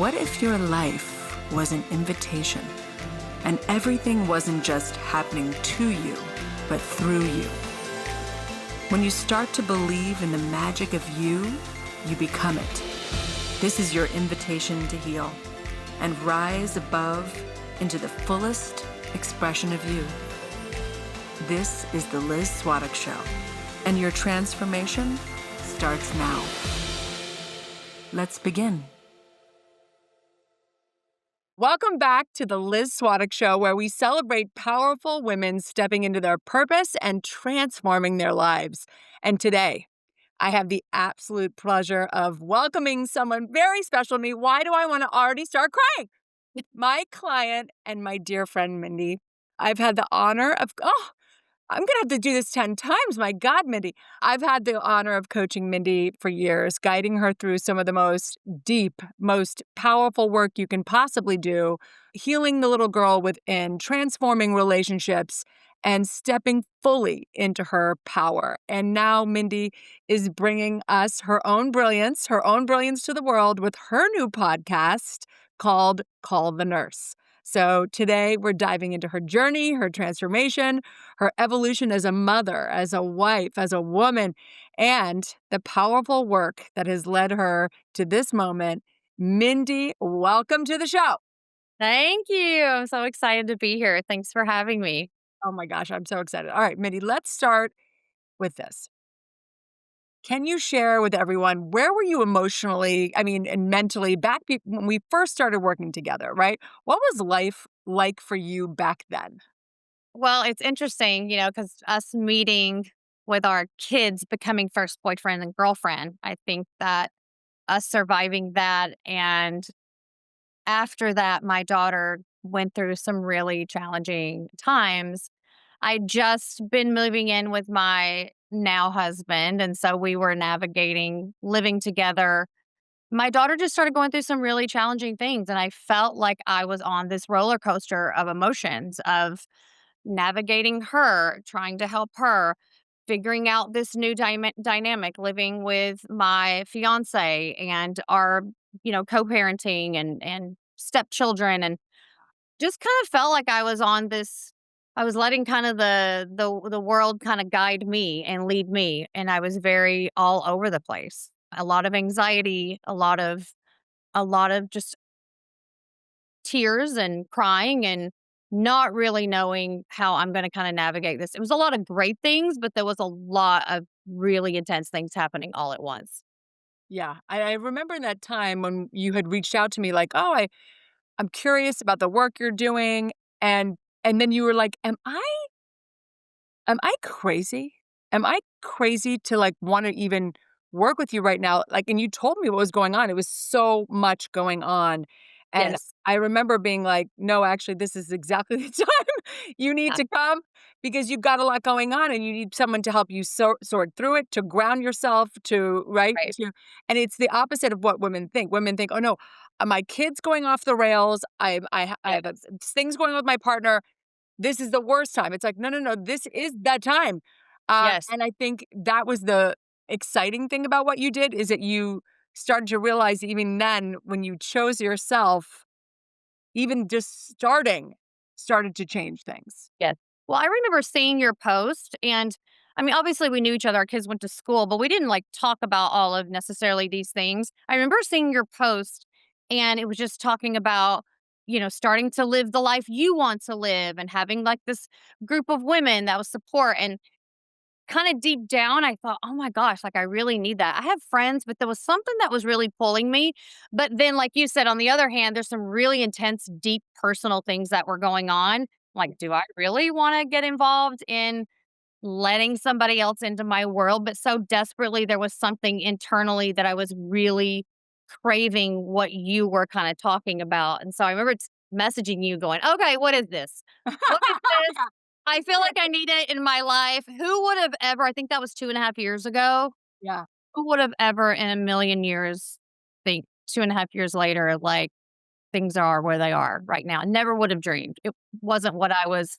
What if your life was an invitation and everything wasn't just happening to you, but through you? When you start to believe in the magic of you, you become it. This is your invitation to heal and rise above into the fullest expression of you. This is the Liz Swadek Show, and your transformation starts now. Let's begin. Welcome back to the Liz Swadek Show, where we celebrate powerful women stepping into their purpose and transforming their lives. And today, I have the absolute pleasure of welcoming someone very special to me. Why do I want to already start crying? My client and my dear friend, Mindie. I've had the honor of, I'm going to have to do this 10 times. My God, Mindie. I've had the honor of coaching Mindie for years, guiding her through some of the most deep, most powerful work you can possibly do, healing the little girl within, transforming relationships, and stepping fully into her power. And now Mindie is bringing us her own brilliance to the world with her new podcast called Call the Nurse. So today we're diving into her journey, her transformation, her evolution as a mother, as a wife, as a woman, and the powerful work that has led her to this moment. Mindie, welcome to the show. Thank you. I'm so excited to be here. Thanks for having me. Oh my gosh, I'm so excited. All right, Mindie, let's start with this. Can you share with everyone, where were you emotionally, and mentally back when we first started working together, right? What was life like for you back then? Well, it's interesting, because us meeting with our kids becoming first boyfriend and girlfriend, I think that us surviving that. And after that, my daughter went through some really challenging times. I'd just been moving in with my now husband. And so we were navigating living together. My daughter just started going through some really challenging things, and I felt like I was on this roller coaster of emotions of navigating her, trying to help her, figuring out this new dynamic, living with my fiance and our, co-parenting and stepchildren, and just kind of felt like I was on this. I was letting kind of the world kind of guide me and lead me, and I was very all over the place. A lot of anxiety, a lot of just tears and crying and not really knowing how I'm going to kind of navigate this. It was a lot of great things, but there was a lot of really intense things happening all at once. Yeah, I remember in that time when you had reached out to me like, I'm curious about the work you're doing. And then you were like, am I crazy? Am I crazy to like want to even work with you right now? Like, and you told me what was going on. It was so much going on. And Yes. I remember being like, no, actually, this is exactly the time you need Yeah. to come because you've got a lot going on and you need someone to help you sort through it, to ground yourself, to, right? Right. And it's the opposite of what women think. Women think, oh no, my kid's going off the rails. I Yes. have things going on with my partner. This is the worst time. It's like, no, no, no, this is that time. Yes. And I think that was the exciting thing about what you did is that you started to realize even then when you chose yourself, even just started to change things. Yes. Well, I remember seeing your post, and I mean, obviously we knew each other. Our kids went to school, but we didn't like talk about all of necessarily these things. I remember seeing your post, and it was just talking about, starting to live the life you want to live and having like this group of women that was support. And kind of deep down, I thought, oh my gosh, like I really need that. I have friends, but there was something that was really pulling me. But then, like you said, on the other hand, there's some really intense, deep personal things that were going on. Like, do I really want to get involved in letting somebody else into my world? But so desperately, there was something internally that I was really craving what you were kind of talking about. And so I remember messaging you going, okay, what is this? What is this? I feel like I need it in my life. Who would have ever, I think that was 2.5 years ago. Yeah. Who would have ever in a million years think 2.5 years later, like things are where they are right now? I never would have dreamed. It wasn't what I was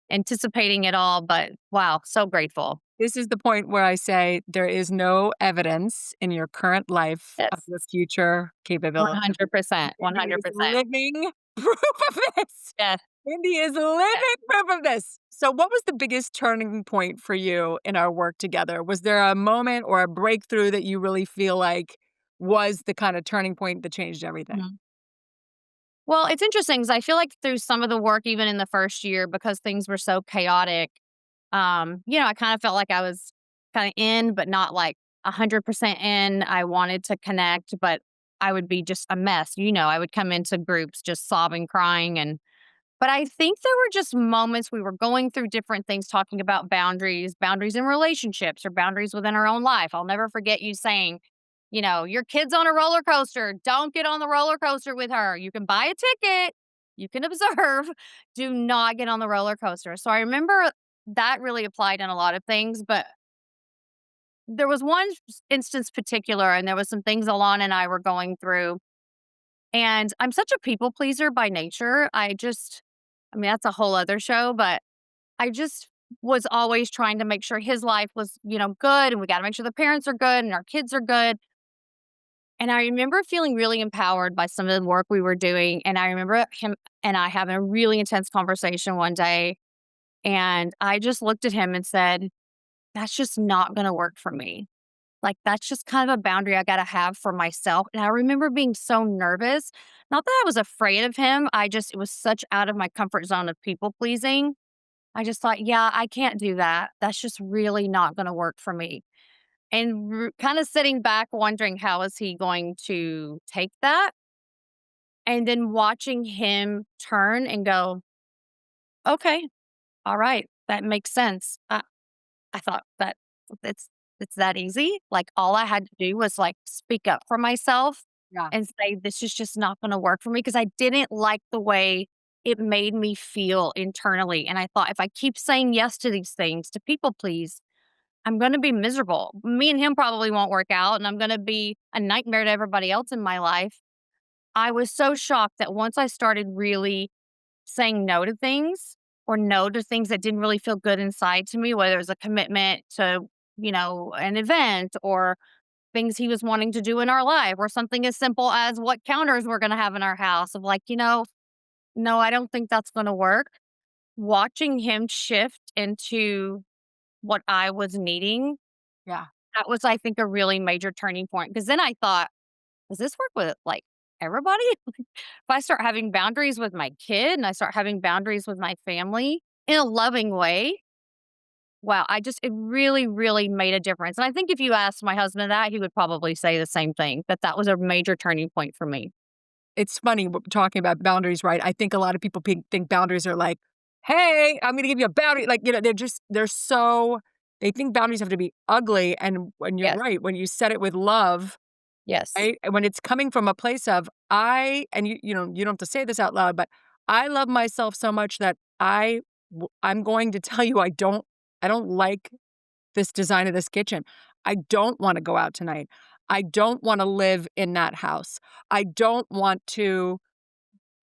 anticipating at all, but wow, so grateful. This is the point where I say there is no evidence in your current life of Yes. your future capability. 100%, Mindy is 100%. living proof of this. Yes, Mindy is yes. living proof of this. So, what was the biggest turning point for you in our work together? Was there a moment or a breakthrough that you really feel like was the kind of turning point that changed everything? Mhm. Well, it's interesting because I feel like through some of the work, even in the first year, because things were so chaotic, I kind of felt like I was kind of in, but not like 100% in. I wanted to connect, but I would be just a mess. I would come into groups just sobbing, crying. But I think there were just moments we were going through different things, talking about boundaries in relationships or boundaries within our own life. I'll never forget you saying, your kid's on a roller coaster. Don't get on the roller coaster with her. You can buy a ticket, you can observe. Do not get on the roller coaster. So I remember that really applied in a lot of things. But there was one instance particular, and there was some things Alana and I were going through. And I'm such a people pleaser by nature. I mean, that's a whole other show, but I just was always trying to make sure his life was, good, and we got to make sure the parents are good and our kids are good. And I remember feeling really empowered by some of the work we were doing. And I remember him and I having a really intense conversation one day. And I just looked at him and said, that's just not going to work for me. Like, that's just kind of a boundary I got to have for myself. And I remember being so nervous. Not that I was afraid of him. It was such out of my comfort zone of people pleasing. I just thought, yeah, I can't do that. That's just really not going to work for me. And kind of sitting back, wondering how is he going to take that? And then watching him turn and go, okay, all right, that makes sense. I thought that it's it's that easy. Like, all I had to do was, like, speak up for myself Yeah. and say, "This is just not gonna work for me," because I didn't like the way it made me feel internally, and I thought, "If I keep saying yes to these things, to people please, I'm gonna be miserable. Me and him probably won't work out, and I'm gonna be a nightmare to everybody else in my life." I was so shocked that once I started really saying no to things or no to things that didn't really feel good inside to me, whether it was a commitment to, an event or things he was wanting to do in our life or something as simple as what counters we're going to have in our house of like, no, I don't think that's going to work. Watching him shift into what I was needing, Yeah. that was, I think, a really major turning point. Because then I thought, does this work with like everybody? If I start having boundaries with my kid and I start having boundaries with my family in a loving way, wow, it really, really made a difference. And I think if you asked my husband that, he would probably say the same thing, that that was a major turning point for me. It's funny talking about boundaries, right? I think a lot of people think boundaries are like, "Hey, I'm gonna give you a boundary." Like, they think boundaries have to be ugly, and when you're Yes. right, when you set it with love, Yes. right? And when it's coming from a place of, you don't have to say this out loud, but I love myself so much that I'm going to tell you I don't like this design of this kitchen. I don't wanna go out tonight. I don't wanna live in that house. I don't want to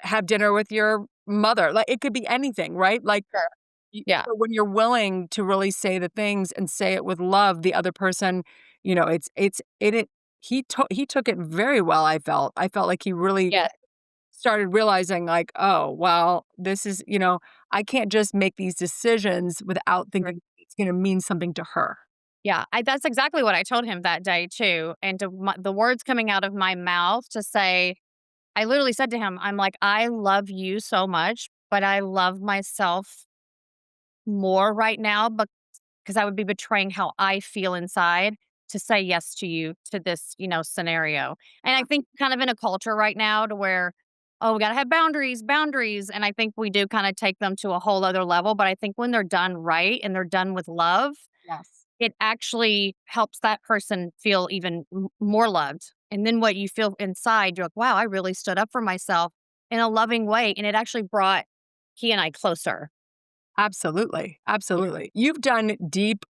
have dinner with your mother. Like, it could be anything, right? Like, Sure. Yeah. so when you're willing to really say the things and say it with love, the other person, it he took it very well, I felt. I felt like he really Yeah. started realizing like, "Oh, well, this is," "I can't just make these decisions without Right. thinking it's gonna mean something to her." Yeah. That's exactly what I told him that day, too. And the words coming out of my mouth to say, I literally said to him, I'm like, I love you so much, but I love myself more right now because I would be betraying how I feel inside to say yes to you to this, scenario. And I think kind of in a culture right now to where, oh, we got to have boundaries, boundaries. And I think we do kind of take them to a whole other level. But I think when they're done right and they're done with love, Yes. it actually helps that person feel even more loved. And then what you feel inside, you're like, wow, I really stood up for myself in a loving way. And it actually brought he and I closer. Absolutely, absolutely.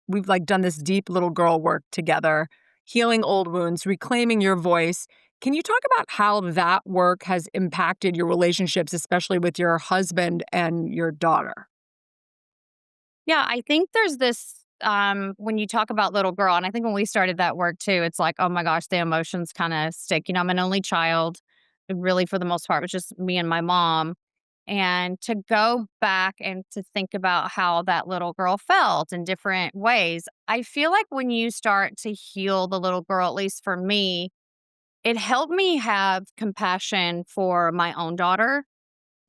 We've, like, done this deep little girl work together, healing old wounds, reclaiming your voice. Can you talk about how that work has impacted your relationships, especially with your husband and your daughter? Yeah, I think there's this when you talk about little girl, and I think when we started that work too, it's like, oh my gosh, the emotions kind of stick. I'm an only child, really, for the most part, it was just me and my mom. And to go back and to think about how that little girl felt in different ways, I feel like when you start to heal the little girl, at least for me, it helped me have compassion for my own daughter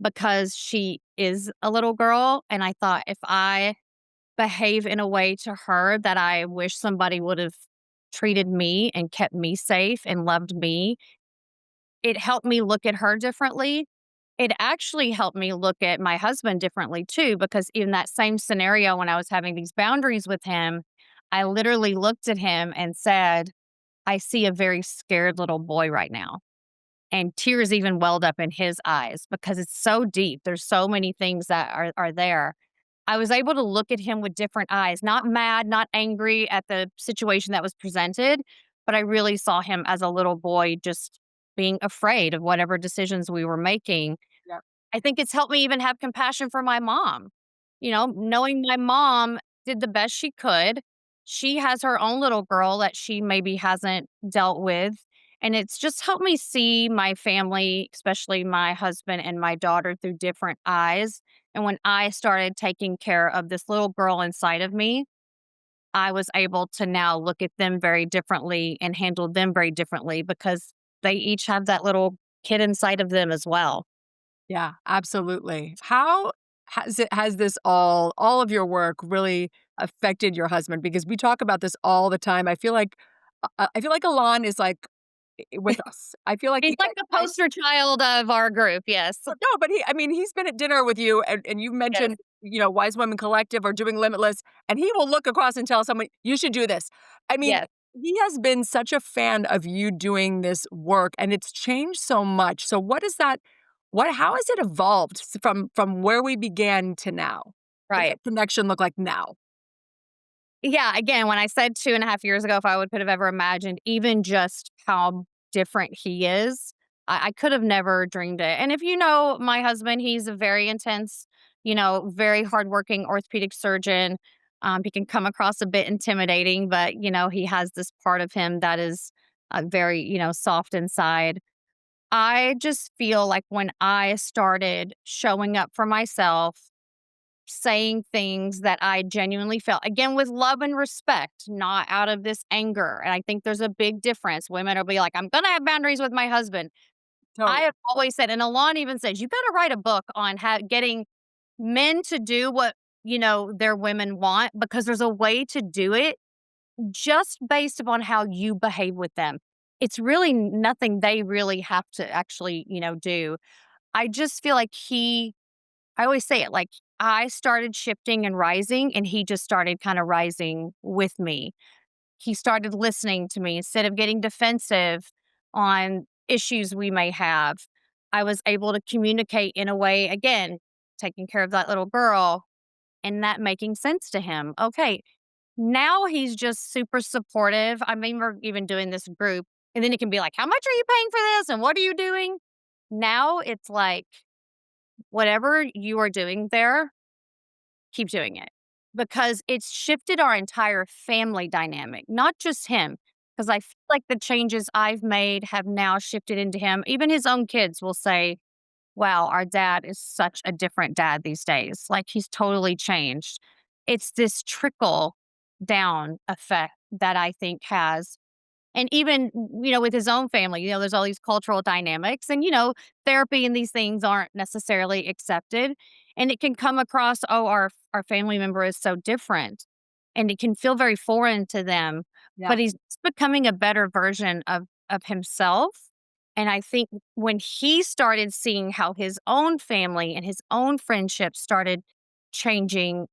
because she is a little girl. And I thought if I behave in a way to her that I wish somebody would have treated me and kept me safe and loved me, it helped me look at her differently. It actually helped me look at my husband differently too, because in that same scenario, when I was having these boundaries with him, I literally looked at him and said, I see a very scared little boy right now. And tears even welled up in his eyes because it's so deep. There's so many things that are there. I was able to look at him with different eyes, not mad, not angry at the situation that was presented, but I really saw him as a little boy just being afraid of whatever decisions we were making. Yep. I think it's helped me even have compassion for my mom. Knowing my mom did the best she could. She has her own little girl that she maybe hasn't dealt with. And it's just helped me see my family, especially my husband and my daughter, through different eyes. And when I started taking care of this little girl inside of me, I was able to now look at them very differently and handle them very differently because they each have that little kid inside of them as well. Yeah, absolutely. How has this all of your work really affected your husband? Because we talk about this all the time. I feel like Alon is like with us. I feel like He's like the poster child of our group. Yes. no, but I mean, he's been at dinner with you and you Yes. mentioned, Wise Women Collective or doing Limitless, and he will look across and tell someone, you should do this. I mean, Yes. he has been such a fan of you doing this work and it's changed so much. So how has it evolved from where we began to now? What's Right. that connection look like now? Yeah, again, when I said 2.5 years ago, if I would could have ever imagined even just how different he is, I could have never dreamed it. And if you know my husband, he's a very intense, very hardworking orthopedic surgeon. He can come across a bit intimidating, but he has this part of him that is very, soft inside. I just feel like when I started showing up for myself, saying things that I genuinely felt, again, with love and respect, not out of this anger. And I think there's a big difference. Women will be like, I'm going to have boundaries with my husband. I Totally. have always said, and Alon even says, you got to write a book on how getting men to do what, their women want, because there's a way to do it just based upon how you behave with them. It's really nothing they really have to actually, do. I just feel like I always say it like I started shifting and rising, and he just started kind of rising with me. He started listening to me instead of getting defensive on issues we may have. I was able to communicate in a way, again, taking care of that little girl and that making sense to him. Okay, now he's just super supportive. I mean, we're even doing this group, and then it can be like, how much are you paying for this? And what are you doing? Now it's like, whatever you are doing there, keep doing it because it's shifted our entire family dynamic, not just him. Because I feel like the changes I've made have now shifted into him. Even his own kids will say, wow, our dad is such a different dad these days. Like he's totally changed. It's this trickle down effect that I think has and even, with his own family, there's all these cultural dynamics and, therapy and these things aren't necessarily accepted. And it can come across, oh, our family member is so different. And it can feel very foreign to them. Yeah. But he's becoming a better version of himself. And I think when he started seeing how his own family and his own friendships started changing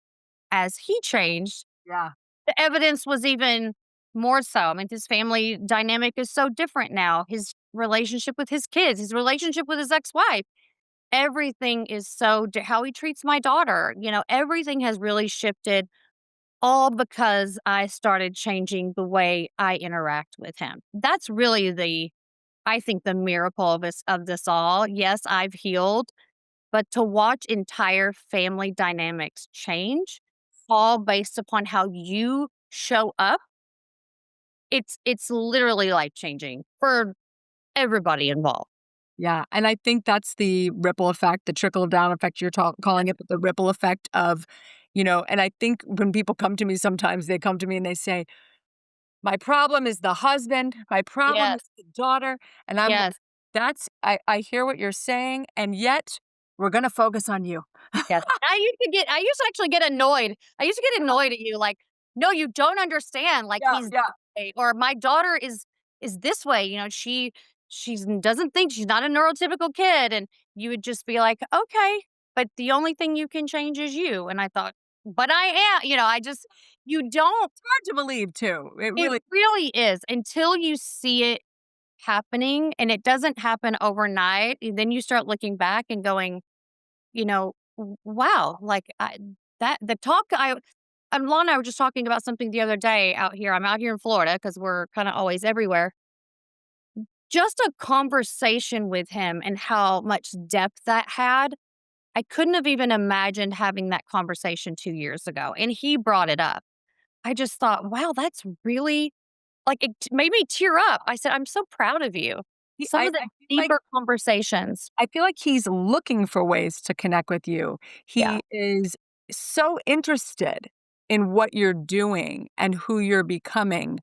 as he changed, Yeah. the evidence was even more so. I mean, his family dynamic is so different now. His relationship with his kids, his relationship with his ex-wife, everything is how he treats my daughter, everything has really shifted all because I started changing the way I interact with him. That's really I think the miracle of this all. Yes, I've healed, but to watch entire family dynamics change all based upon how you show up, it's literally life changing for everybody involved. Yeah, and I think that's the ripple effect, the trickle down effect you're calling it, but the ripple effect of, and I think when people come to me sometimes, they come to me and they say, "My problem is the husband, my problem Yes, is the daughter," and I'm like, yes, I hear what you're saying, and yet we're gonna focus on you. yes. I used to actually get annoyed. I used to get annoyed at you, like, "No, you don't understand, like, Yeah, he's this yeah. way," or "My daughter is this way, she's doesn't think she's not a neurotypical kid," and you would just be like, "Okay, but the only thing you can change is you," and I thought, "But I am," I just you don't. Hard to believe too. It It really. really is until you see it happening, and it doesn't happen overnight, and then you start looking back and going, wow, like, that the talk I and Lon and I were just talking about something the other day out here. I'm out here in Florida because 'cause we're kinda always everywhere. Just a conversation with him and how much depth that had, I couldn't have even imagined having that conversation 2 years ago, and he brought it up. I just thought, "Wow, that's really," like, it made me tear up. I said, "I'm so proud of you." He Some of the I feel like deeper conversations. he's looking for ways to connect with you. Yeah. He is so interested in what you're doing and who you're becoming,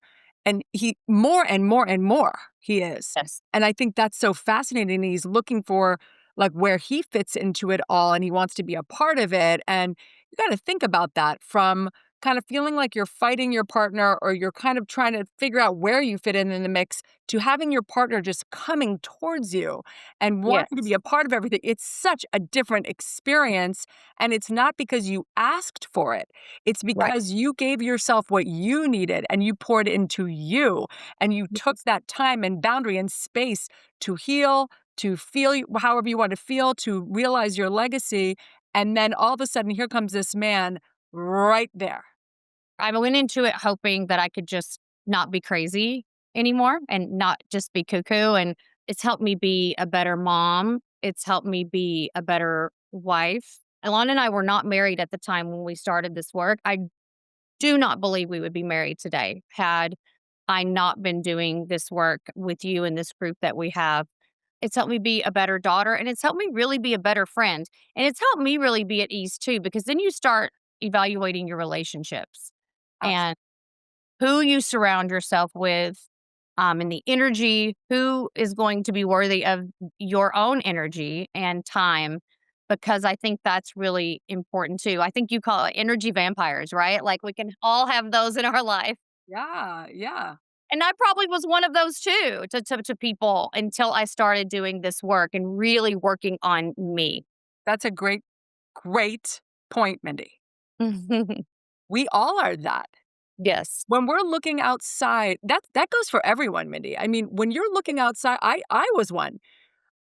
and he more and more and more, he is. Yes. And I think that's so fascinating. He's looking for, like, where he fits into it all, and he wants to be a part of it, and you gotta think about that from kind of feeling like you're fighting your partner or you're kind of trying to figure out where you fit in the mix to having your partner just coming towards you and wanting to be Yes. a part of everything. It's such a different experience. And it's not because you asked for it, it's Right. because you gave yourself what you needed and you poured into you. And you took Yes. that time and boundary and space to heal, to feel however you want to feel, to realize your legacy. And then all of a sudden, here comes this man right there. I went into it hoping that I could just not be crazy anymore and not just be cuckoo, and it's helped me be a better mom. It's helped me be a better wife. Alana and I were not married at the time when we started this work. I do not believe we would be married today had I not been doing this work with you and this group that we have. It's helped me be a better daughter, and it's helped me really be a better friend. And it's helped me really be at ease too, because then you start evaluating your relationships and who you surround yourself with, and the energy, who is going to be worthy of your own energy and time, because I think that's really important too. I think you call it energy vampires, right? Like we can all have those in our life. Yeah, yeah. And I probably was one of those too to people until I started doing this work and really working on me. That's a great, great point, Mindy. We all are that. Yes. When we're looking outside, that goes for everyone, Mindy. I mean, when you're looking outside, I was one.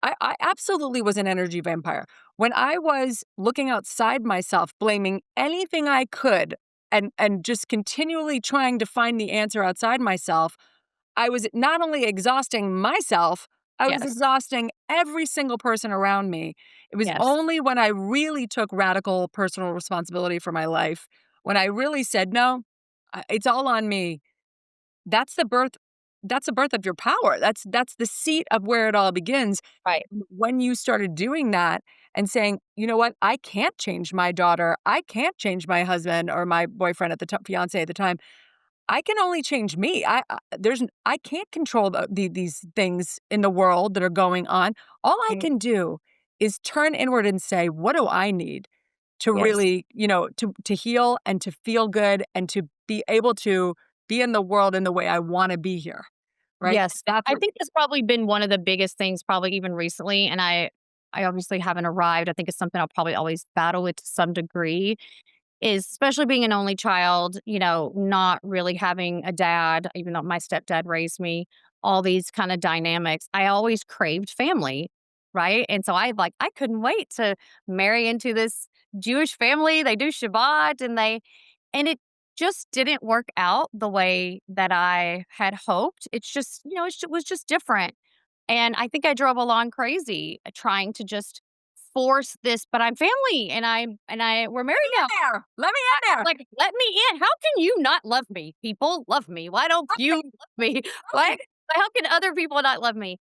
I absolutely was an energy vampire. When I was looking outside myself, blaming anything I could and just continually trying to find the answer outside myself, I was not only exhausting myself, I was Yes. exhausting every single person around me. It was Yes. only when I really took radical personal responsibility for my life, when I really said, "No, it's all on me." That's the birth that's the birth of your power. That's the seat of where it all begins. Right. When you started doing that and saying, "You know what? I can't change my daughter. I can't change my husband or my boyfriend at the time, fiance at the time. I can only change me. I can't control these things in the world that are going on. All I Mm. can do is turn inward and say, what do I need to Yes. really, to heal and to feel good and to be able to be in the world in the way I want to be here." Right? Yes. That's I what. think that's probably been one of the biggest things probably even recently, and I obviously haven't arrived. I think it's something I'll probably always battle with to some degree, is especially being an only child, not really having a dad, even though my stepdad raised me, all these kind of dynamics. I always craved family, right? And so I couldn't wait to marry into this Jewish family. They do Shabbat and it just didn't work out the way that I had hoped. It's just, it was just different. And I think I drove along crazy trying to just force this, but I'm family and we're married now. There, let me in there. Like, let me in. How can you not love me? People love me. Why don't you love me? Why? How can other people not love me?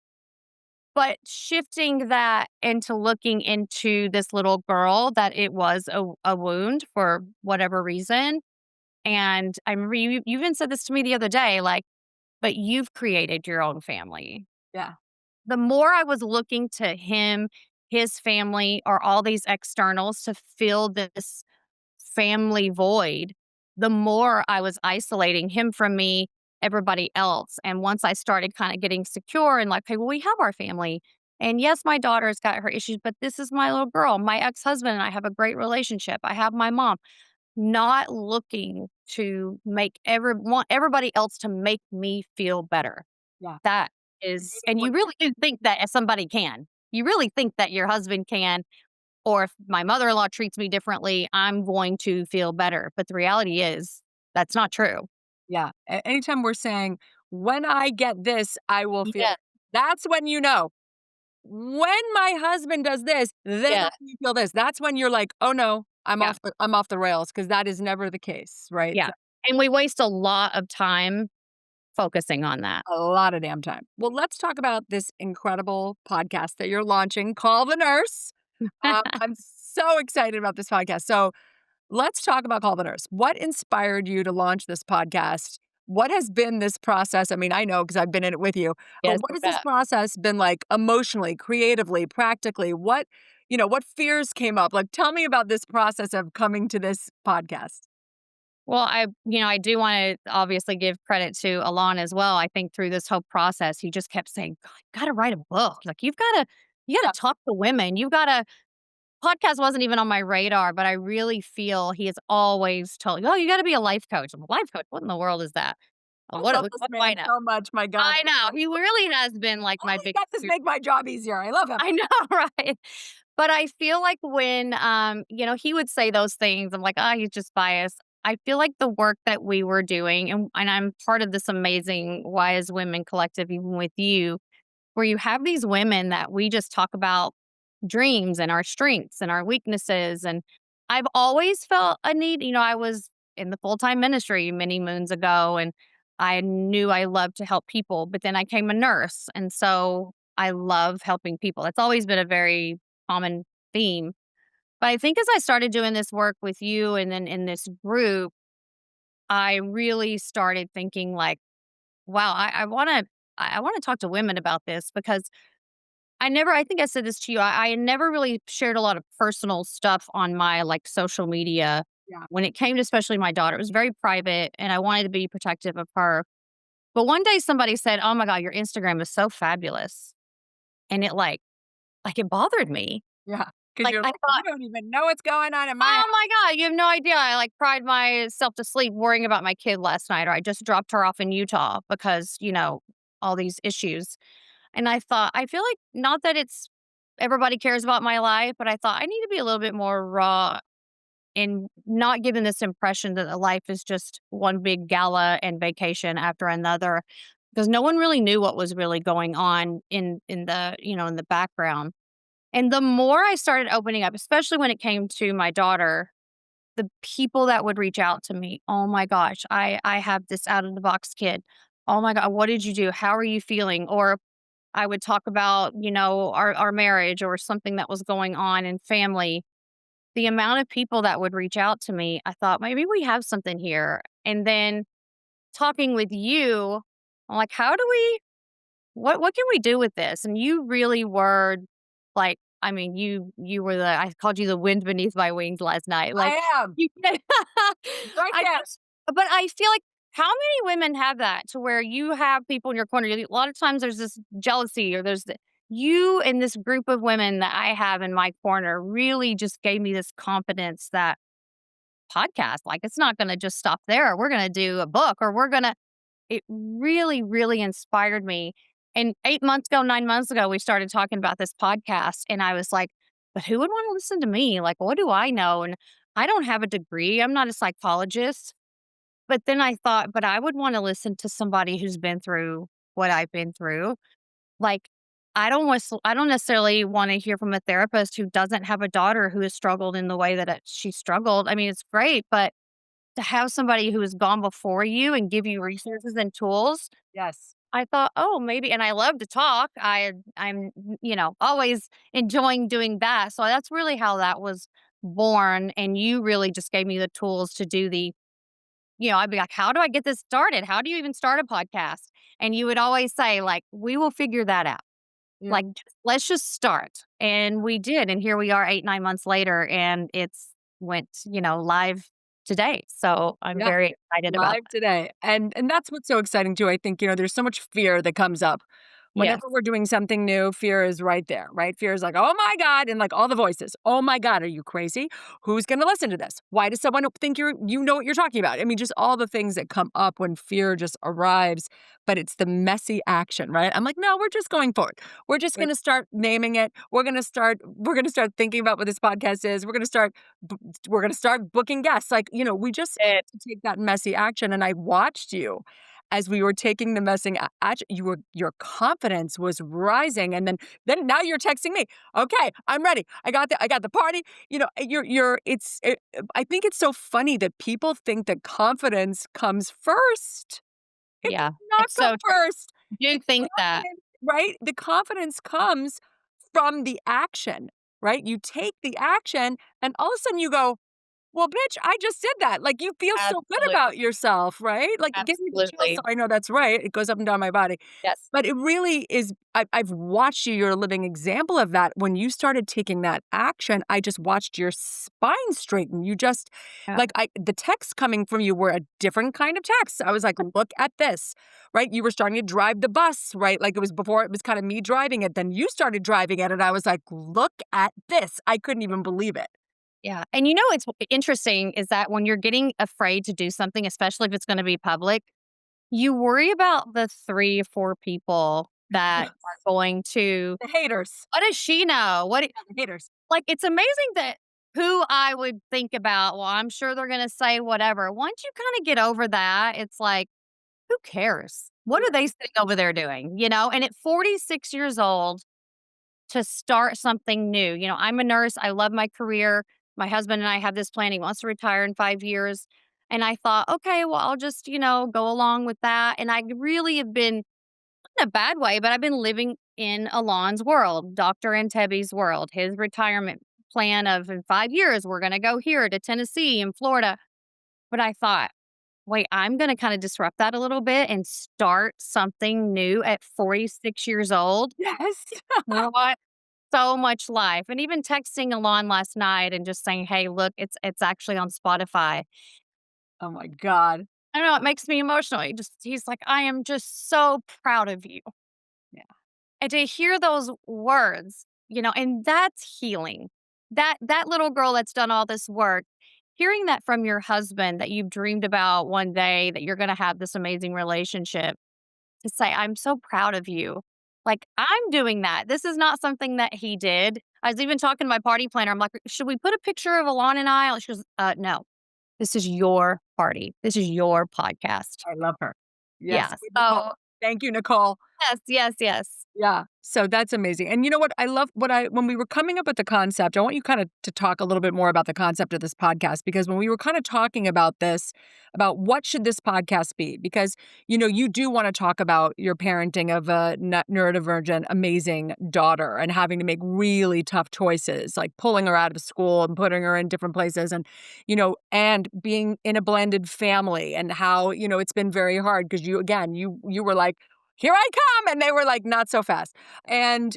But shifting that into looking into this little girl that it was a wound for whatever reason. And you even said this to me the other day, like, but you've created your own family. Yeah, The more I was looking to him, his family, or all these externals to fill this family void, the more I was isolating him from me, everybody else. And once I started kind of getting secure and like, okay, well, we have our family. And yes, my daughter's got her issues, but this is my little girl. My ex husband and I have a great relationship. I have my mom. Not looking to want everybody else to make me feel better. yeah. That is, Creating and what you really do think that somebody can. You really think that your husband can, or if my mother-in-law treats me differently, I'm going to feel better. But the reality is that's not true. yeah. Anytime we're saying, "When I get this, I will feel," Yeah. that's when you know. When my husband does this, then Yeah. I feel this. That's when you're like, "Oh, no, Yeah. I'm off the rails," because that is never the case, right? Yeah. And we waste a lot of time focusing on that. A lot of damn time. Well, let's talk about this incredible podcast that you're launching, Call the Nurse. I'm so excited about this podcast. So let's talk about Call the Nurse. What inspired you to launch this podcast? What has been this process? I mean, I know because I've been in it with you, but Yes, what you has this bet. process been like emotionally, creatively, practically? What fears came up? Like, tell me about this process of coming to this podcast. Well, I do want to obviously give credit to Alon as well. I think through this whole process, he just kept saying, "God, you got to write a book. Like you got Yeah. to talk to women. You got to." Podcast wasn't even on my radar, but I really feel he has always told, "Oh, you got to be a life coach." I'm a life coach. What in the world is that? I love What this do I man know? so much. My God. I know he really has been like All my these big. guys just make my job easier. I love him. I know, right? But I feel like when, he would say those things, I'm like, "Ah, he's just biased." I feel like the work that we were doing, and I'm part of this amazing Wise Women collective, even with you, where you have these women that we just talk about dreams and our strengths and our weaknesses. And I've always felt a need, I was in the full time ministry many moons ago, and I knew I loved to help people, but then I became a nurse. And so I love helping people. It's always been a very common theme. But I think as I started doing this work with you and then in this group, I really started thinking like, wow, I want to talk to women about this because I think I said this to you. I never really shared a lot of personal stuff on my like social media Yeah. when it came to especially my daughter. It was very private and I wanted to be protective of her. But one day somebody said, "Oh my God, your Instagram is so fabulous." And it like it bothered me. Yeah. Because Like you're I like, you thought, don't even know what's going on in my house. "Oh my God, you have no idea." I like cried myself to sleep worrying about my kid last night, or I just dropped her off in Utah because, all these issues. And I thought, I feel like not that it's everybody cares about my life, but I thought I need to be a little bit more raw and not given this impression that the life is just one big gala and vacation after another because no one really knew what was really going on in the, in the background. And the more I started opening up, especially when it came to my daughter, the people that would reach out to me, "Oh my gosh, I have this out of the box kid. Oh my God, what did you do? How are you feeling?" Or I would talk about, our marriage or something that was going on in family. The amount of people that would reach out to me, I thought maybe we have something here. And then talking with you, I'm like, how do we what can we do with this? And you really were like, I mean, you were I called you the wind beneath my wings last night. Like I am. you Right I there. just but I feel like how many women have that to where you have people in your corner? A lot of times there's this jealousy or you and this group of women that I have in my corner really just gave me this confidence that podcast, like it's not going to just stop there. We're going to do a book or it really, really inspired me. And 8 months ago, 9 months ago, we started talking about this podcast. And I was like, but who would want to listen to me? Like, what do I know? And I don't have a degree. I'm not a psychologist. But then I thought, but I would want to listen to somebody who's been through what I've been through. Like, I don't necessarily wanna hear from a therapist who doesn't have a daughter who has struggled in the way that she struggled. I mean, it's great, but to have somebody who has gone before you and give you resources and tools, Yes. I thought, "Oh, maybe," and I love to talk. I'm, always enjoying doing that. So that's really how that was born, and you really just gave me the tools to do I'd be like, "How do I get this started? How do you even start a podcast?" And you would always say, like, "We will figure that out." Like, Mhm. let's just start. And we did. And here we are 8, 9 months later, and it's went, live today. So I'm Yeah. very excited about Live that. today. And that's what's so exciting too. I think, there's so much fear that comes up. Yes. Whenever we're doing something new, fear is right there, right? Fear is like, "Oh my God," and like all the voices. "Oh my God, are you crazy? Who's gonna listen to this? Why does someone think you know what you're talking about?" I mean, just all the things that come up when fear just arrives, but it's the messy action, right? I'm like, "No, we're just going forward. We're just Right. gonna start naming it. We're gonna start thinking about what this podcast is. B we're gonna start booking guests." Like, we just have It, to take that messy action, and I watched you as we were taking the messing a act your confidence was rising, and then now you're texting me, "Okay, I'm ready. I got the party." You're I think it's so funny that people think that confidence comes first. It yeah, does not it's come so true. first. Do The think that. confidence right? The confidence comes from the action, right? You take the action, and all of a sudden you go, "Well, bitch, I just did that." Like, you feel so good Absolutely. about yourself, right? Like, it gives me the chills, so Absolutely. I know that's right. It goes up and down my body. Yes. But it really is I've watched you, you're a living example of that. When you started taking that action, I just watched your spine straighten. You just Yeah. like, the texts coming from you were a different kind of text. I was like, "Look at this," right? You were starting to drive the bus, right? Like, it was before it was kinda me driving it, then you started driving it, and I was like, "Look at this." I couldn't even believe it. Yeah. And it's interesting is that when you're getting afraid to do something, especially if it's going to be public, you worry about the 3 or 4 people that are going to, The haters. what does she know? Yeah, the haters. Like, it's amazing that who I would think about, well, I'm sure they're gonna say whatever. Once you kinda get over that, it's like, who cares? What are they sitting over there doing, And at 46 years old, to start something new, I'm a nurse, I love my career. My husband and I have this plan, he wants to retire in 5 years, and I thought, "Okay, well, I'll just, go along with that," and I really have been, in a bad way, but I've been living in Alon's world, Doctor Antebi's world, his retirement plan of in 5 years, we're gonna go here to Tennessee and Florida. But I thought, wait, I'm gonna kinda disrupt that a little bit and start something new at 46 years old. Yes. You know what? So much life. And even texting Alon last night and just saying, "Hey, look, it's actually on Spotify." Oh my god. I don't know, it makes me emotional. He's like, "I am just so proud of you." Yeah. And to hear those words, and that's healing. That little girl that's done all this work, hearing that from your husband that you've dreamed about one day that you're gonna have this amazing relationship, to say, "I'm so proud of you." Like, I'm doing that. This is not something that he did. I was even talking to my party planner. I'm like, "Should we put a picture of Alon and I?" She goes, no. This is your party. This is your podcast." I love her. Yes, Yeah. good Nicole. So Thank you, Nicole. yes, yes, yes. Yeah, so that's amazing, and you know what? I love what I when we were coming up with the concept, I want you kinda to talk a little bit more about the concept of this podcast, because when we were kinda talking about this, about what should this podcast be, because, you do wanna talk about your parenting of a neurodivergent, amazing daughter and having to make really tough choices, like pulling her out of school and putting her in different places and being in a blended family and how, it's been very hard because you were like, "Here I come," and they were like, "Not so fast." And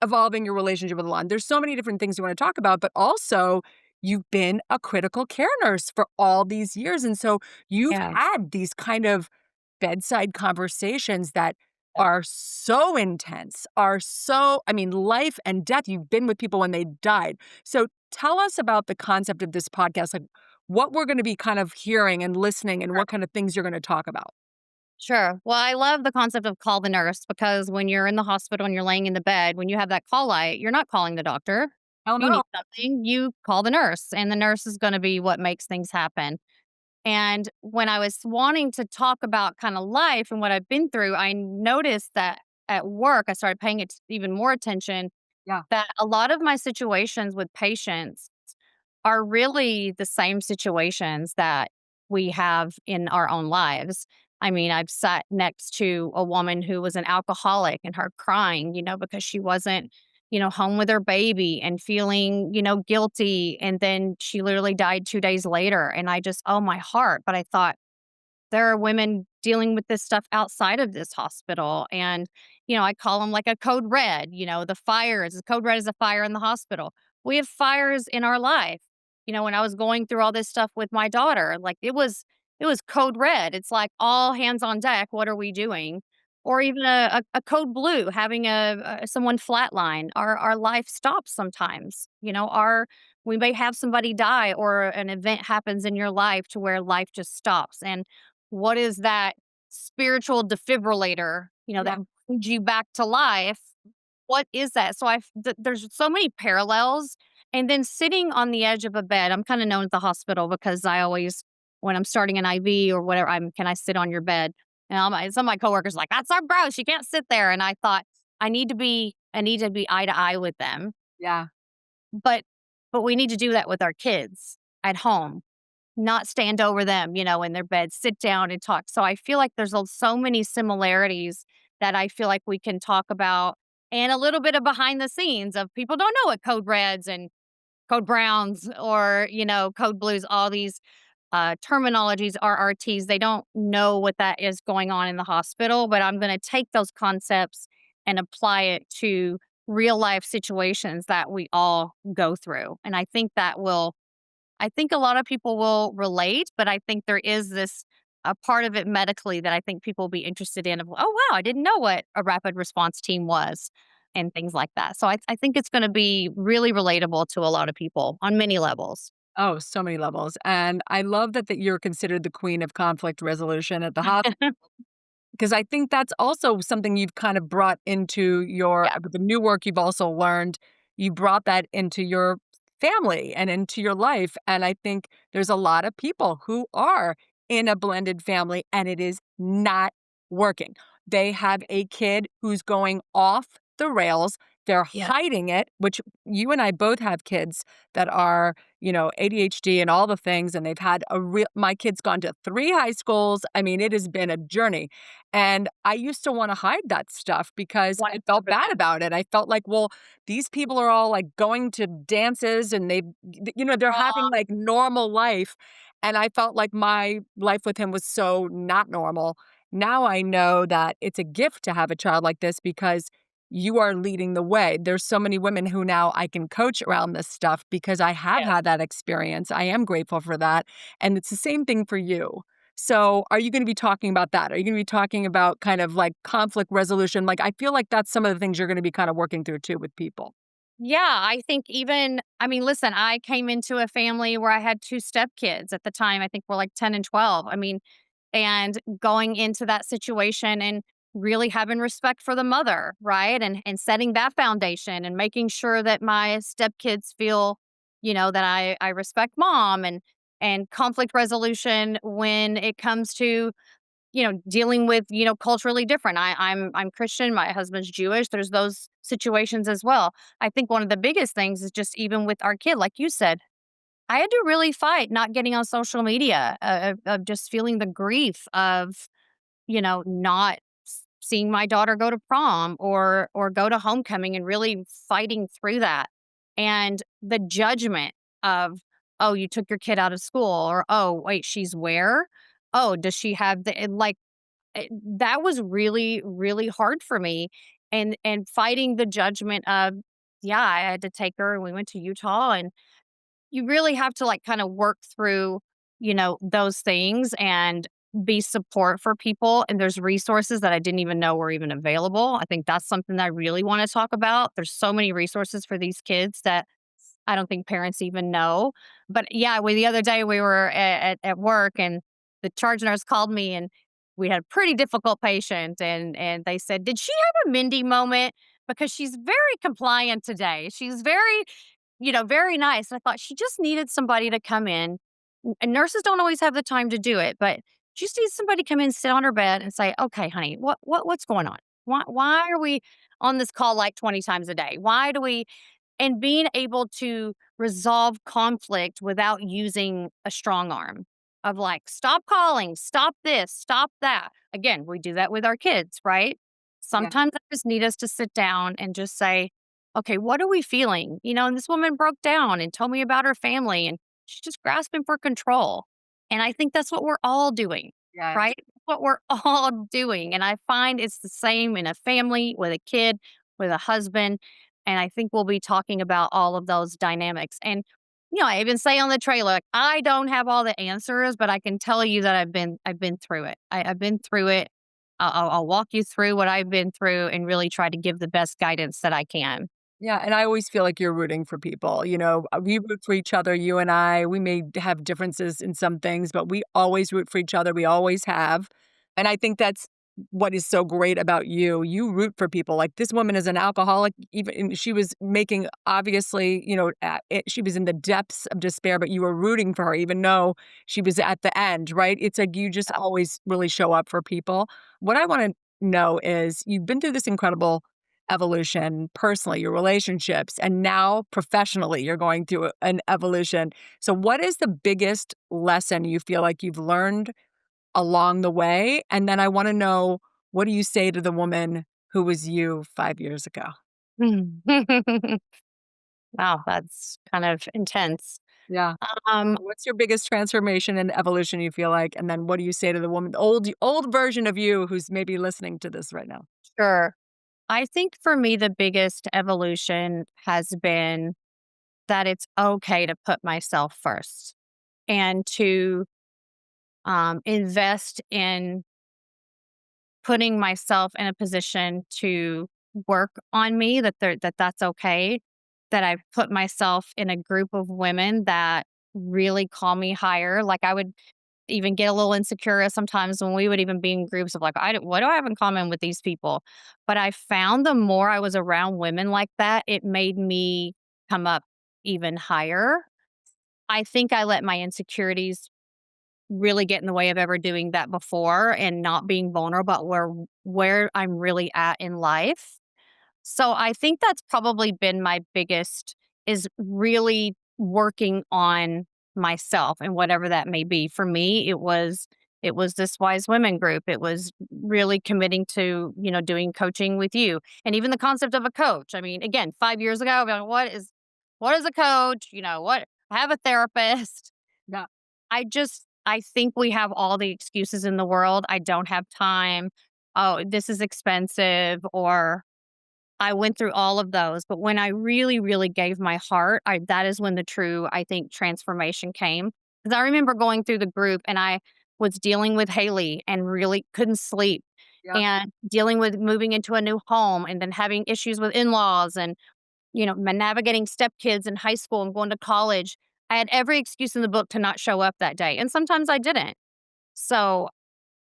evolving your relationship with Alon. There's so many different things you wanna talk about, but also you've been a critical care nurse for all these years, and so you've Yeah. had these kind of bedside conversations that are so intense, are so I mean, life and death. You've been with people when they died. So tell us about the concept of this podcast, like, what we're gonna be kind of hearing and listening and what kind of things you're gonna talk about. Sure. Well, I love the concept of call the nurse because when you're in the hospital and you're laying in the bed, when you have that call light, you're not calling the doctor. Oh, You no. need something, you call the nurse, and the nurse is going to be what makes things happen. And when I was wanting to talk about kind of life and what I've been through, I noticed that at work, I started paying it even more attention Yeah. that a lot of my situations with patients are really the same situations that we have in our own lives. I mean, I've sat next to a woman who was an alcoholic and her crying, because she wasn't, home with her baby and feeling, guilty. And then she literally died 2 days later. And I just, oh, my heart. But I thought, there are women dealing with this stuff outside of this hospital. And, I call them like a code red, the fires, the code red is a fire in the hospital. We have fires in our life. When I was going through all this stuff with my daughter, like it was code red. It's like all hands on deck. What are we doing? Or even a code blue, having someone flatline. Our life stops sometimes. We may have somebody die or an event happens in your life to where life just stops. And what is that spiritual defibrillator, that Yeah. brings you back to life? What is that? So there's so many parallels. And then sitting on the edge of a bed, I'm kind of known at the hospital because I always, when I'm starting an IV or whatever, can I sit on your bed? And some of my coworkers are like, that's so gross. You can't sit there. And I thought, I need to be eye to eye with them. Yeah. But, but we need to do that with our kids at home, not stand over them, in their bed, sit down and talk. So I feel like there's so many similarities that I feel like we can talk about and a little bit of behind the scenes of people don't know what code reds and code browns or, code blues, all these terminologies, RRTs. They don't know what that is going on in the hospital, but I'm going to take those concepts and apply it to real life situations that we all go through. And I think a lot of people will relate, but I think there is this a part of it medically that I think people will be interested in of, oh wow, I didn't know what a rapid response team was and things like that. So I think it's going to be really relatable to a lot of people on many levels. Oh, so many levels. And I love that you're considered the queen of conflict resolution at the hospital. Because I think that's also something you've kind of brought into your Yeah. with the new work you've also learned, you brought that into your family and into your life, and I think there's a lot of people who are in a blended family, and it is not working. They have a kid who's going off the rails, they're Yeah. hiding it, which you and I both have kids that are, ADHD and all the things, and they've had a real my kid's gone to 3 high schools, I mean, it has been a journey. And I used to wanna hide that stuff because I felt bad 100%. about it. I felt like, well, these people are all, like, going to dances and they're having, like, normal life, and I felt like my life with him was so not normal. Now I know that it's a gift to have a child like this because you are leading the way. There's so many women who now I can coach around this stuff because I have Yes. had that experience. I am grateful for that, and it's the same thing for you. So, are you gonna be talking about that? Are you gonna be talking about kind of like conflict resolution? Like, I feel like that's some of the things you're gonna be kind of working through too with people. Yeah, I think I mean, listen, I came into a family where I had 2 stepkids at the time, I think we're like 10 and 12. I mean, and going into that situation and really having respect for the mother, right? And setting that foundation and making sure that my stepkids feel, that I respect mom and conflict resolution when it comes to dealing with, culturally different. I'm Christian, my husband's Jewish. There's those situations as well. I think one of the biggest things is just even with our kid, like you said, I had to really fight not getting on social media, of just feeling the grief of, not seeing my daughter go to prom or go to homecoming and really fighting through that. And the judgment of, oh, you took your kid out of school or oh, wait, she's where? Oh, does she have the like that was really, really hard for me, and fighting the judgment of, yeah, I had to take her and we went to Utah, and you really have to, like, kinda work through, those things and be support for people, and there's resources that I didn't even know were even available. I think that's something that I really wanna talk about. There's so many resources for these kids that I don't think parents even know. But yeah, the other day we were at work and the charge nurse called me and we had a pretty difficult patient and they said, "Did she have a Mindy moment? Because she's very compliant today. She's very, very nice." And I thought she just needed somebody to come in. And nurses don't always have the time to do it, but she just needs somebody to come in, sit on her bed and say, "Okay, honey, what's going on?" Why are we on this call like 20 times a day? Why do we and being able to resolve conflict without using a strong arm of like, stop calling, stop this, stop that. Again, we do that with our kids, right? Yeah. Sometimes I just need us to sit down and just say, okay, what are we feeling? And this woman broke down and told me about her family and she's just grasping for control. And I think that's what we're all doing, Yes. right? What we're all doing. And I find it's the same in a family, with a kid, with a husband. And I think we'll be talking about all of those dynamics. And, I even say on the trailer, like, I don't have all the answers, but I can tell you that I've been through it. I've been through it. I'll walk you through what I've been through and really try to give the best guidance that I can. Yeah, and I always feel like you're rooting for people, we root for each other, you and I. We may have differences in some things, but we always root for each other, we always have, and I think that's what is so great about you. You root for people, like, this woman is an alcoholic, even and she was making obviously, she was in the depths of despair, but you were rooting for her even though she was at the end, right? It's like you just always really show up for people. What I wanna know is, you've been through this incredible evolution personally, your relationships, and now professionally, you're going through an evolution. So, what is the biggest lesson you feel like you've learned along the way? And then I want to know, what do you say to the woman who was you 5 years ago? Wow, that's kind of intense. Yeah. Um, What's your biggest transformation and evolution you feel like? And then what do you say to the woman, the old version of you who's maybe listening to this right now? sure. I think for me, the biggest evolution has been that it's okay to put myself first and to invest in putting myself in a position to work on me, that's okay, that I've put myself in a group of women that really call me higher. Like, I would even get a little insecure sometimes when we would even be in groups of like, what do I have in common with these people? But I found the more I was around women like that, it made me come up even higher. I think I let my insecurities really get in the way of ever doing that before and not being vulnerable about where I'm really at in life. So I think that's probably been my biggest, is really working on myself and whatever that may be. For me, it was this wise women group. It was really committing to, doing coaching with you. And even the concept of a coach. I mean, again, 5 years ago, I'd be like, what is a coach? What, I have a therapist. Yeah. I think we have all the excuses in the world. I don't have time. Oh, this is expensive, or I went through all of those, but when I really, really gave my heart, that is when the true, I think, transformation came. Because I remember going through the group and I was dealing with Haley and really couldn't sleep, Yep. and dealing with moving into a new home and then having issues with in-laws and, navigating stepkids in high school and going to college. I had every excuse in the book to not show up that day. And sometimes I didn't. So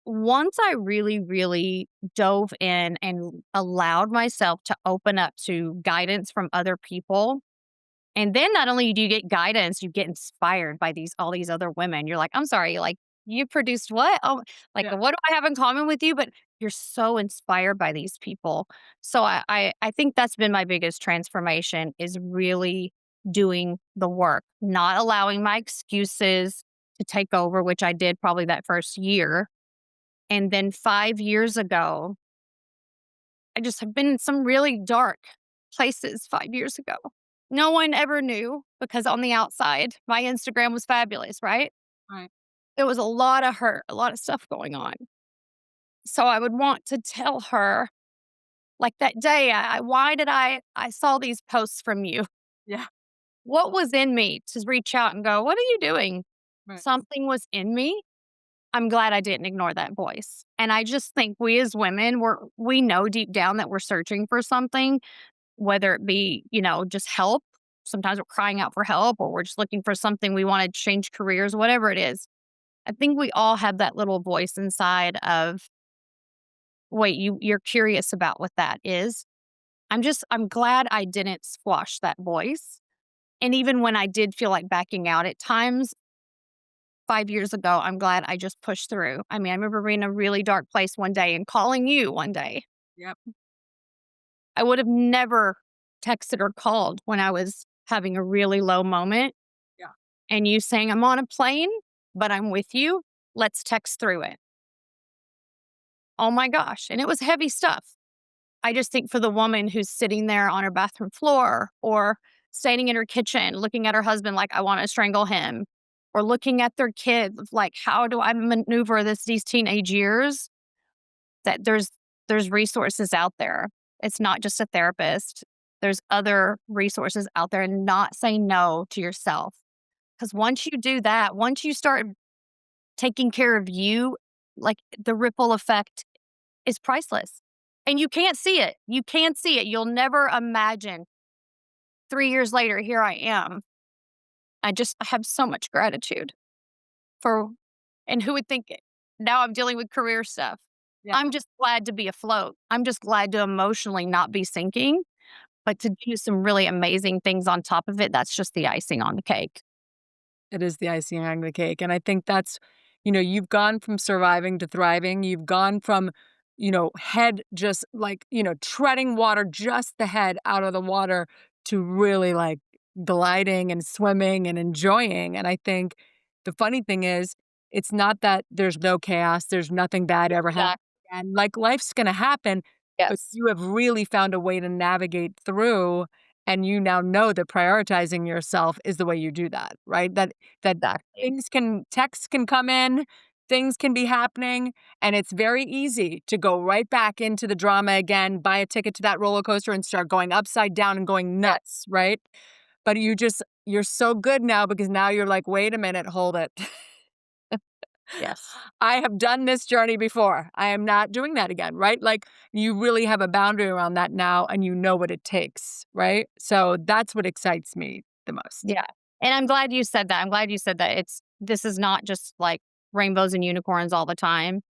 once I really, really dove in and allowed myself to open up to guidance from other people, and then not only do you get guidance, you get inspired by all these other women. You're like, I'm sorry, like, you produced what? Oh, like, Yeah. what do I have in common with you? But you're so inspired by these people. So I think that's been my biggest transformation, is really doing the work, not allowing my excuses to take over, which I did probably that first year. And then 5 years ago, I just have been in some really dark places 5 years ago. No one ever knew, because on the outside, my Instagram was fabulous, right? Right. There was a lot of hurt, a lot of stuff going on. So I would want to tell her, like that day, why did I saw these posts from you? Yeah. What was in me to reach out and go, what are you doing? Right. Something was in me. I'm glad I didn't ignore that voice. And I just think we as women, we know deep down that we're searching for something, whether it be, just help. Sometimes we're crying out for help, or we're just looking for something, we want to change careers, whatever it is. I think we all have that little voice inside of, wait, you're curious about what that is. I'm glad I didn't squash that voice. And even when I did feel like backing out at times, 5 years ago, I'm glad I just pushed through. I mean, I remember being in a really dark place one day and calling you one day. Yep. I would have never texted or called when I was having a really low moment. Yeah. And you saying, I'm on a plane, but I'm with you. Let's text through it. Oh my gosh. And it was heavy stuff. I just think for the woman who's sitting there on her bathroom floor or standing in her kitchen looking at her husband like, I want to strangle him, or looking at their kid like, how do I maneuver these teenage years? That there's resources out there. It's not just a therapist. There's other resources out there, and not say no to yourself. Because once you do that, once you start taking care of you, like the ripple effect is priceless. And you can't see it. You can't see it. You'll never imagine 3 years later, here I am. I have so much gratitude for, and who would think it? Now I'm dealing with career stuff. Yeah. I'm just glad to be afloat. I'm just glad to emotionally not be sinking, but to do some really amazing things on top of it, that's just the icing on the cake. It is the icing on the cake, and I think that's you've gone from surviving to thriving. You've gone from, head just like, treading water, just the head out of the water to really, like, gliding and swimming and enjoying, and I think the funny thing is, it's not that there's no chaos, there's nothing bad ever happen, Exactly. and, like, life's gonna happen, but Yes. you have really found a way to navigate through, and you now know that prioritizing yourself is the way you do that, right? That Exactly. texts can come in, things can be happening, and it's very easy to go right back into the drama again, buy a ticket to that roller coaster and start going upside down and going Yes. nuts, right? But you're so good now because now you're like, "Wait a minute, hold it. Yes. I have done this journey before. I am not doing that again," right? Like, you really have a boundary around that now and you know what it takes, right? So that's what excites me the most. Yeah. And I'm glad you said that. I'm glad you said that. This is not just like rainbows and unicorns all the time.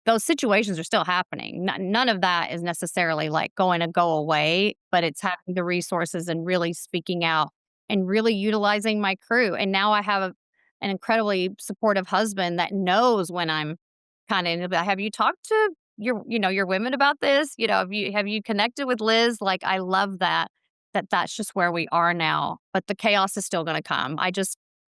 Those situations are still happening. None of that is necessarily like going to go away, but it's having the resources and really speaking out and really utilizing my crew. And now I have an incredibly supportive husband that knows when I'm kind of, have you talked to your women about this? Have you connected with Liz? Like, I love that's just where we are now. But the chaos is still going to come.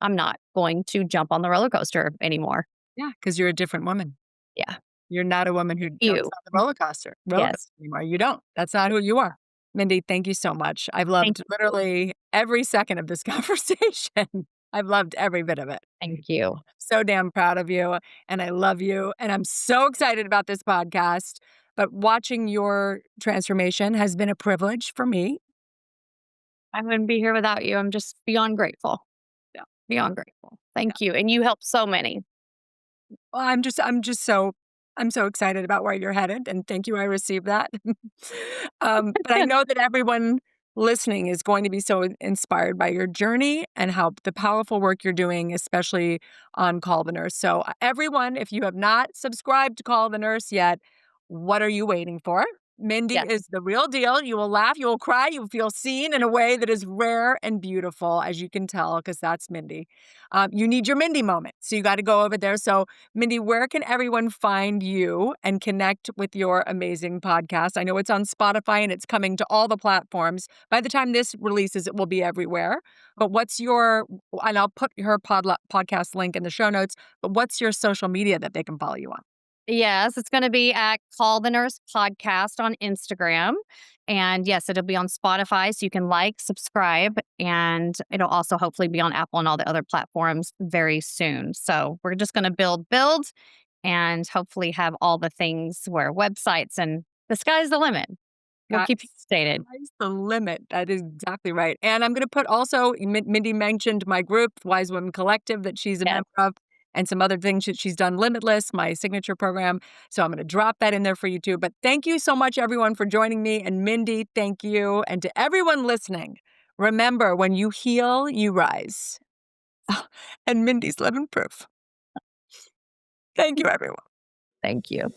I'm not going to jump on the roller coaster anymore. Yeah, because 'cause you're a different woman. Yeah. You're not a woman who jumps You. on the roller coaster Yes. anymore. You don't. That's not who you are. Mindy, thank you so much. I've Thank loved you. literally every second of this conversation. I've loved every bit of it. Thank you. So damn proud of you, and I love you, and I'm so excited about this podcast, but watching your transformation has been a privilege for me. I wouldn't be here without you. I'm just beyond grateful. Yeah, Beyond grateful. yeah. Thank you. And you helped so many. Well, I'm so excited about where you're headed, and thank you, I received that. But I know that everyone listening is going to be so inspired by your journey and how the powerful work you're doing, especially on Call the Nurse. So, everyone, if you have not subscribed to Call the Nurse yet, what are you waiting for? Mindy Yes. is the real deal. You will laugh, you will cry, you will feel seen in a way that is rare and beautiful, as you can tell, because that's Mindy. You need your Mindy moment. So you got to go over there. So Mindy, where can everyone find you and connect with your amazing podcast? I know it's on Spotify and it's coming to all the platforms. By the time this releases, it will be everywhere. But and I'll put her podcast link in the show notes, but what's your social media that they can follow you on? Yes, it's going to be at Call the Nurse Podcast on Instagram. And yes, it'll be on Spotify. So you can like, subscribe, and it'll also hopefully be on Apple and all the other platforms very soon. So we're just going to build, and hopefully have all the things where websites, and the sky's the limit. We'll That keep you updated. sky's the limit. That is exactly right. And I'm going to put also, Mindy mentioned my group, Wise Women Collective, that she's a Yes. member of, and some other things that she's done, Limitless, my signature program. So I'm going to drop that in there for you too. But thank you so much, everyone, for joining me. And Mindy, thank you. And to everyone listening, remember when you heal, you rise. And Mindy's living proof. Thank you, everyone. Thank you.